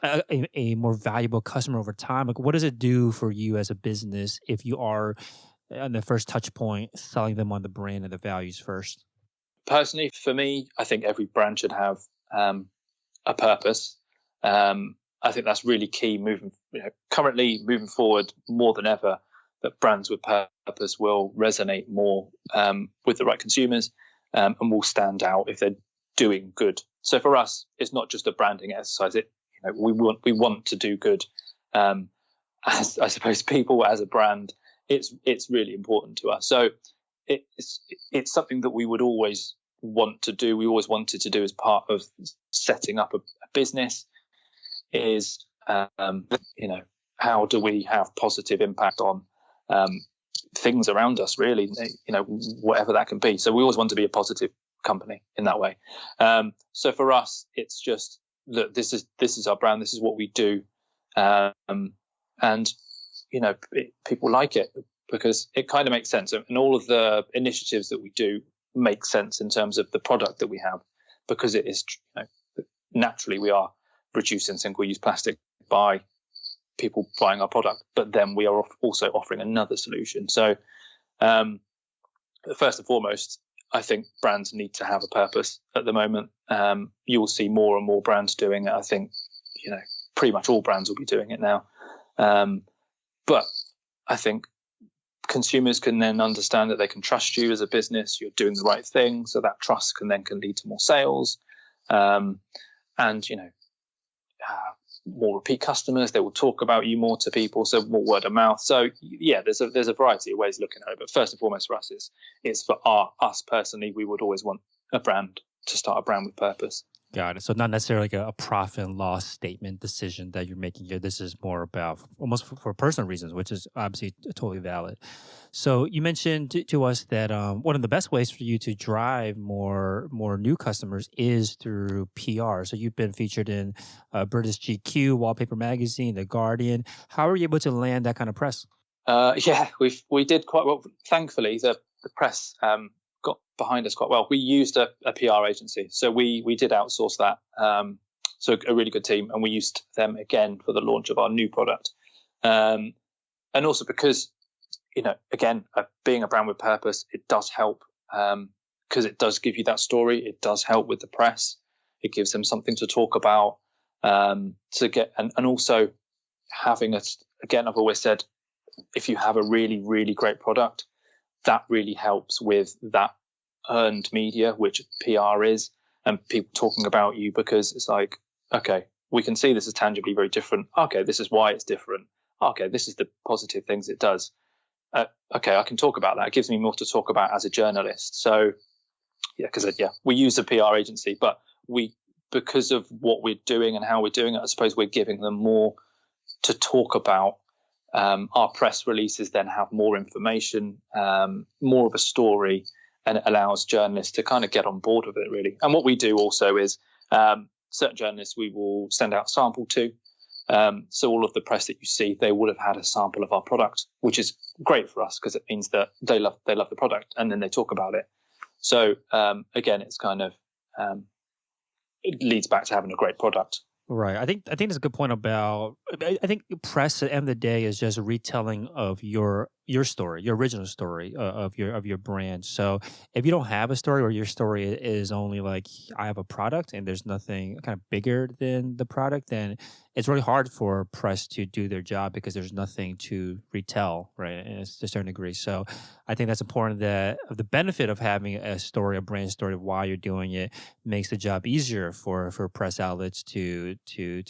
valuable customer over time? Like, what does it do for you as a business if you are on the first touch point selling them on the brand and the values first? Personally, for me, I think every brand should have a purpose. I think that's really key currently moving forward more than ever, that brands with purpose will resonate more with the right consumers, and will stand out if they're doing good. So for us, it's not just a branding exercise. We want to do good. As I suppose people as a brand, it's really important to us. So it's something that we would always want to do. We always wanted to do as part of setting up a business. Is how do we have positive impact on things around us, really, whatever that can be. So we always want to be a positive company in that way. So for us, it's just that this is our brand, this is what we do, and people like it because it kind of makes sense, and all of the initiatives that we do make sense in terms of the product that we have, because it is naturally we are reducing single-use plastic by people buying our product, but then we are also offering another solution. So first and foremost, I think brands need to have a purpose at the moment. You'll see more and more brands doing it. I think pretty much all brands will be doing it now, but I think consumers can then understand that they can trust you as a business, you're doing the right thing, so that trust can lead to more sales, and more repeat customers. They will talk about you more to people, so more word of mouth. So yeah, there's a variety of ways of looking at it. But first and foremost for us, it's for us personally. We would always want a brand to start a brand with purpose. Got it. So not necessarily like a profit and loss statement decision that you're making here. This is more about almost for personal reasons, which is obviously totally valid. So you mentioned to us that one of the best ways for you to drive more new customers is through PR. So you've been featured in British GQ, Wallpaper Magazine, The Guardian. How are you able to land that kind of press? Yeah, we did quite well. Thankfully, the press got behind us quite well. We used a PR agency, so we did outsource that. So a really good team, and we used them again for the launch of our new product. And also because, again, being a brand with purpose, it does help because it does give you that story. It does help with the press. It gives them something to talk about to get, and also having again, I've always said, if you have a really, really great product, that really helps with that earned media, which PR is, and people talking about you, because it's like, okay, we can see this is tangibly very different. Okay, this is why it's different. Okay, this is the positive things it does. Okay, I can talk about that. It gives me more to talk about as a journalist. So, yeah, because we use a PR agency, but because of what we're doing and how we're doing it, I suppose we're giving them more to talk about. Our press releases then have more information, more of a story, and it allows journalists to kind of get on board with it, really. And what we do also is certain journalists we will send out sample to. So all of the press that you see, they would have had a sample of our product, which is great for us because it means that they love the product, and then they talk about it. So again, it's kind of it leads back to having a great product. Right. I think that's a good point about. I think press at the end of the day is just a retelling of your story, your original story of your brand. So if you don't have a story, or your story is only like, I have a product and there's nothing kind of bigger than the product, then it's really hard for press to do their job because there's nothing to retell, right? And it's to a certain degree. So I think that's important, that the benefit of having a story, a brand story of why you're doing it, makes the job easier for press outlets to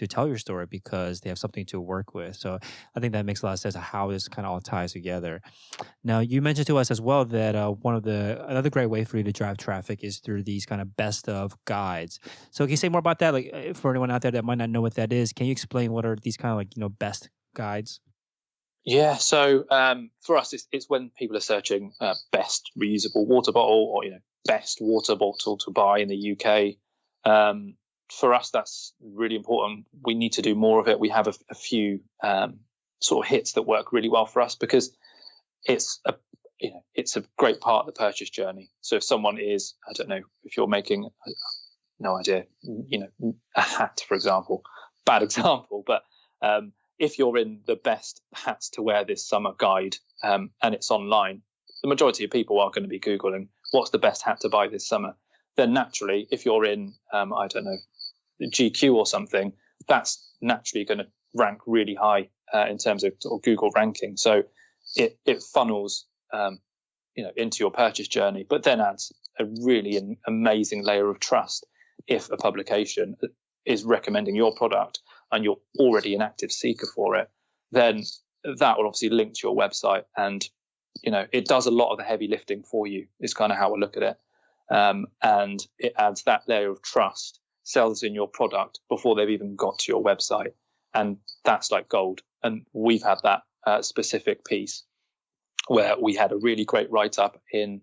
tell your story because they have something to work with. So I think that makes a lot of sense of how this kind of all ties together. Now, you mentioned to us as well that another great way for you to drive traffic is through these kind of best of guides. So can you say more about that? Like, for anyone out there that might not know what that is, can you explain what are these kind of like, best guides? Yeah, so for us, it's when people are searching best reusable water bottle, or best water bottle to buy in the UK. For us, that's really important. We need to do more of it. We have a few sort of hits that work really well for us because it's a great part of the purchase journey. So if someone is, I don't know, if you're making, no idea, a hat, for example, bad example, but if you're in the best hats to wear this summer guide and it's online, the majority of people are going to be Googling what's the best hat to buy this summer. Then naturally, if you're in, I don't know, GQ or something, that's naturally going to rank really high in terms of Google ranking. So it funnels, into your purchase journey, but then adds a really amazing layer of trust. If a publication is recommending your product and you're already an active seeker for it, then that will obviously link to your website, and it does a lot of the heavy lifting for you. Is kind of how I look at it, and it adds that layer of trust, sells in your product before they've even got to your website, and that's like gold. And we've had that specific piece where we had a really great write-up in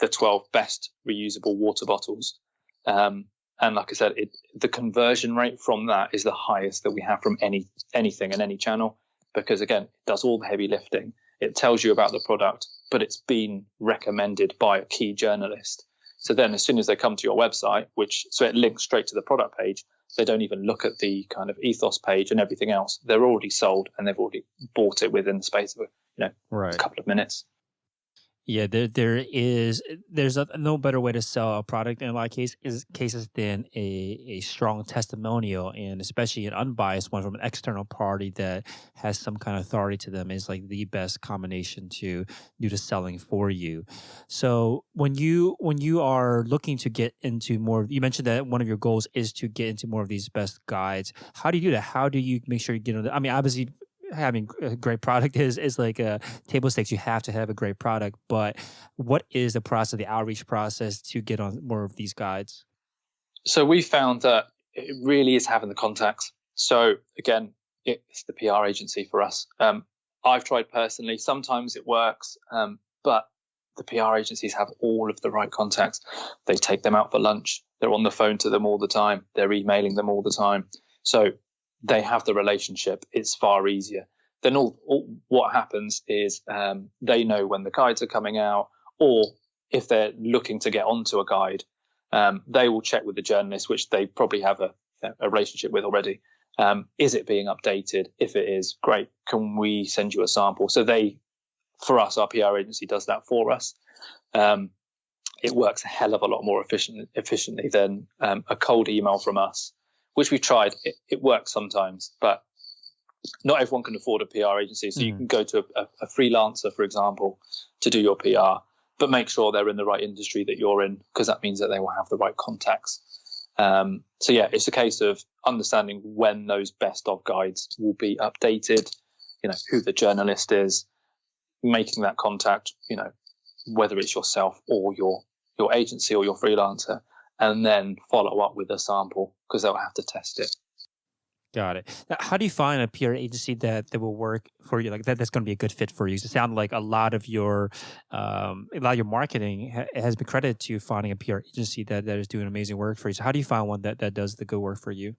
the 12 best reusable water bottles. And like I said, the conversion rate from that is the highest that we have from anything in any channel, because again, it does all the heavy lifting. It tells you about the product, but it's been recommended by a key journalist. So then as soon as they come to your website, so it links straight to the product page, they don't even look at the kind of ethos page and everything else. They're already sold and they've already bought it within the space of a couple of minutes. Yeah, there's no better way to sell a product in a lot of cases than a strong testimonial, and especially an unbiased one from an external party that has some kind of authority to them is like the best combination to do the selling for you. So when you are looking to get into more, you mentioned that one of your goals is to get into more of these best guides. How do you do that? How do you make sure you get on I mean, obviously having a great product is like a table stakes. You have to have a great product, but what is the process, the outreach process to get on more of these guides? So we found that it really is having the contacts. So again, it's the PR agency for us. I've tried personally. Sometimes it works, but the PR agencies have all of the right contacts. They take them out for lunch. They're on the phone to them all the time. They're emailing them all the time. So they have the relationship. It's far easier. Then what happens is they know when the guides are coming out, or if they're looking to get onto a guide, they will check with the journalist, which they probably have a relationship with already. Is it being updated? If it is, great. Can we send you a sample? So for us, our PR agency does that for us. It works a hell of a lot more efficiently than a cold email from us, which we've tried. It works sometimes, but not everyone can afford a PR agency. So you can go to a freelancer, for example, to do your PR, but make sure they're in the right industry that you're in, because that means that they will have the right contacts. So yeah, it's a case of understanding when those best of guides will be updated, who the journalist is, making that contact, whether it's yourself or your agency or your freelancer, and then follow up with a sample because they'll have to test it. Got it. Now, how do you find a PR agency that will work for you, like that's going to be a good fit for you? It sounds like a lot of your marketing has been credited to finding a PR agency that is doing amazing work for you. So how do you find one that does the good work for you?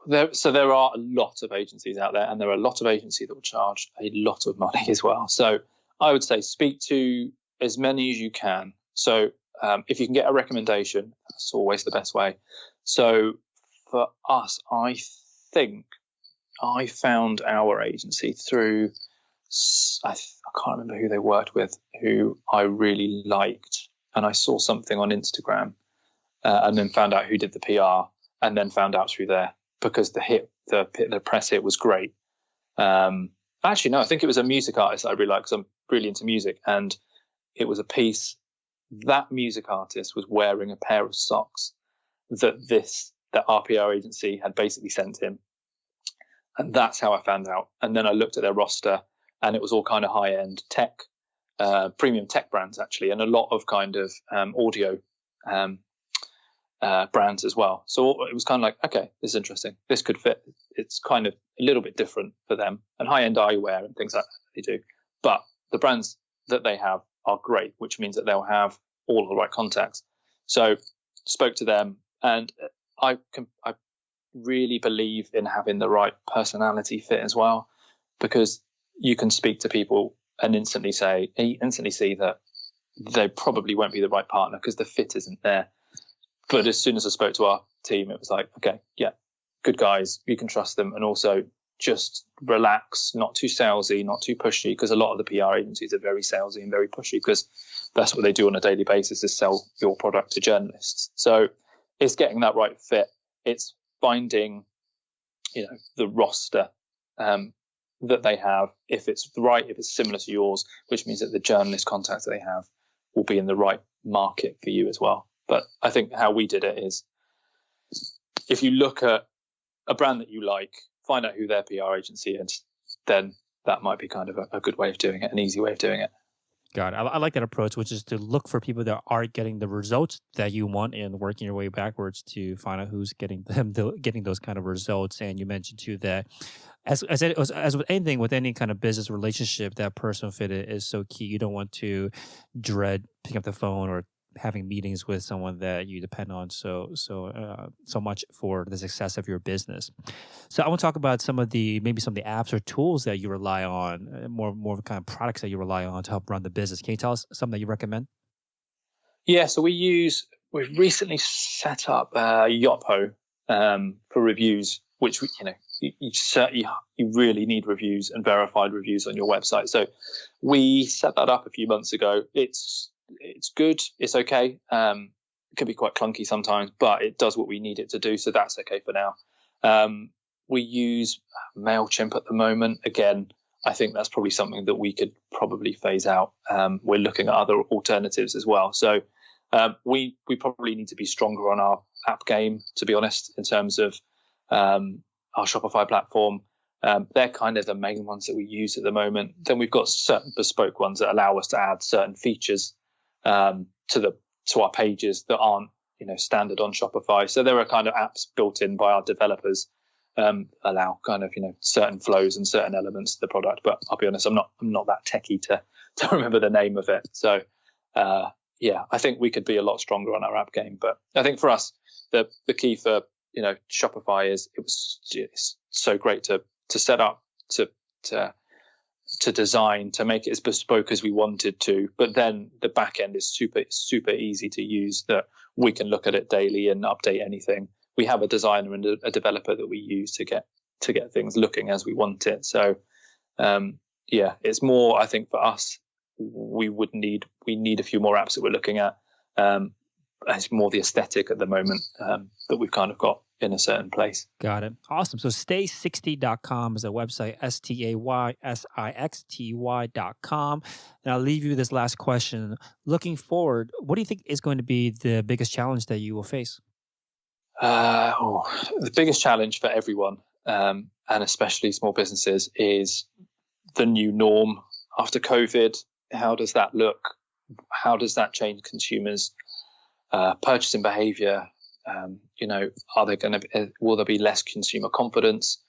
There are a lot of agencies out there, and there are a lot of agencies that will charge a lot of money as well. So I would say speak to as many as you can. So if you can get a recommendation, that's always the best way. So for us, I think I found our agency through, I can't remember who they worked with, who I really liked. And I saw something on Instagram and then found out who did the PR, and then found out through there, because the press hit was great. Actually, no, I think it was a music artist that I really like, because I'm really into music. And it was a piece, that music artist was wearing a pair of socks that our PR agency had basically sent him. And that's how I found out. And then I looked at their roster, and it was all kind of high-end tech, premium tech brands, actually, and a lot of kind of audio brands as well. So it was kind of like, okay, this is interesting. This could fit. It's kind of a little bit different for them, and high-end eyewear and things like that they do. But the brands that they have are great, which means that they'll have all of the right contacts. So spoke to them, and I really believe in having the right personality fit as well, because you can speak to people and instantly see that they probably won't be the right partner because the fit isn't there. But as soon as I spoke to our team, it was like, okay, yeah, good guys, you can trust them, and also just relax, not too salesy, not too pushy, because a lot of the PR agencies are very salesy and very pushy, because that's what they do on a daily basis, is sell your product to journalists. So it's getting that right fit. It's finding, the roster that they have, if it's right, if it's similar to yours, which means that the journalist contacts that they have will be in the right market for you as well. But I think how we did it is, if you look at a brand that you like, find out who their PR agency is, then that might be kind of a good way of doing it, an easy way of doing it. Got it. I like that approach, which is to look for people that are getting the results that you want and working your way backwards to find out who's getting those kind of results. And you mentioned too that as with anything, with any kind of business relationship, that personal fit is so key. You don't want to dread picking up the phone or having meetings with someone that you depend on so much for the success of your business. So I want to talk about some of the apps or tools that you rely on, more of the kind of products that you rely on to help run the business. Can you tell us something that you recommend? Yeah, so we've recently set up Yotpo for reviews, which you really need reviews and verified reviews on your website. So we set that up a few months ago. It's good. It's okay. It can be quite clunky sometimes, but it does what we need it to do. So that's okay for now. We use MailChimp at the moment. Again, I think that's probably something that we could probably phase out. We're looking at other alternatives as well. So we probably need to be stronger on our app game, to be honest, in terms of our Shopify platform. They're kind of the main ones that we use at the moment. Then we've got certain bespoke ones that allow us to add certain features to our pages that aren't standard on Shopify. So there are kind of apps built in by our developers, allow kind of certain flows and certain elements to the product. But I'll be honest, I'm not that techie to remember the name of it. So I think we could be a lot stronger on our app game. But I think for us, the key for Shopify is it's so great to set up, to design, to make it as bespoke as we wanted to. But then the back end is super easy to use, that we can look at it daily and update anything. We have a designer and a developer that we use to get things looking as we want it. So it's more, I think for us, we need a few more apps that we're looking at. It's more the aesthetic at the moment that we've kind of got in a certain place. Got it. Awesome. So stay60.com is a website, STAYSIXTY.com. And I'll leave you with this last question. Looking forward, what do you think is going to be the biggest challenge that you will face? The biggest challenge for everyone, and especially small businesses, is the new norm after COVID. How does that look? How does that change consumers' purchasing behavior? Will there be less consumer confidence?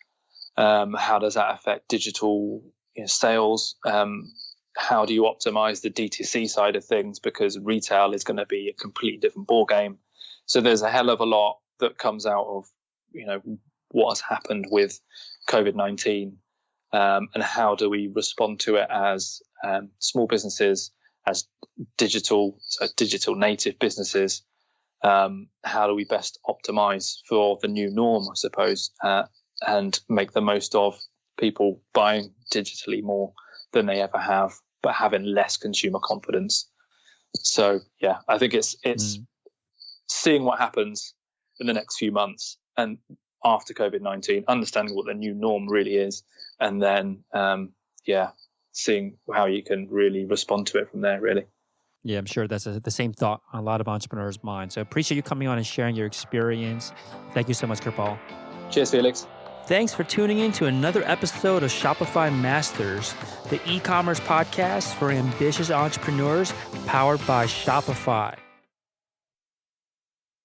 How does that affect digital sales? How do you optimize the DTC side of things? Because retail is going to be a completely different ballgame. So there's a hell of a lot that comes out of what has happened with COVID-19, and how do we respond to it as small businesses, as digital native businesses. How do we best optimize for the new norm, I suppose, and make the most of people buying digitally more than they ever have, but having less consumer confidence. So I think it's seeing what happens in the next few months and after COVID-19, understanding what the new norm really is, and then seeing how you can really respond to it from there, really. Yeah, I'm sure that's the same thought on a lot of entrepreneurs' minds. So I appreciate you coming on and sharing your experience. Thank you so much, Kirpal. Cheers, Felix. Thanks for tuning in to another episode of Shopify Masters, the e-commerce podcast for ambitious entrepreneurs powered by Shopify.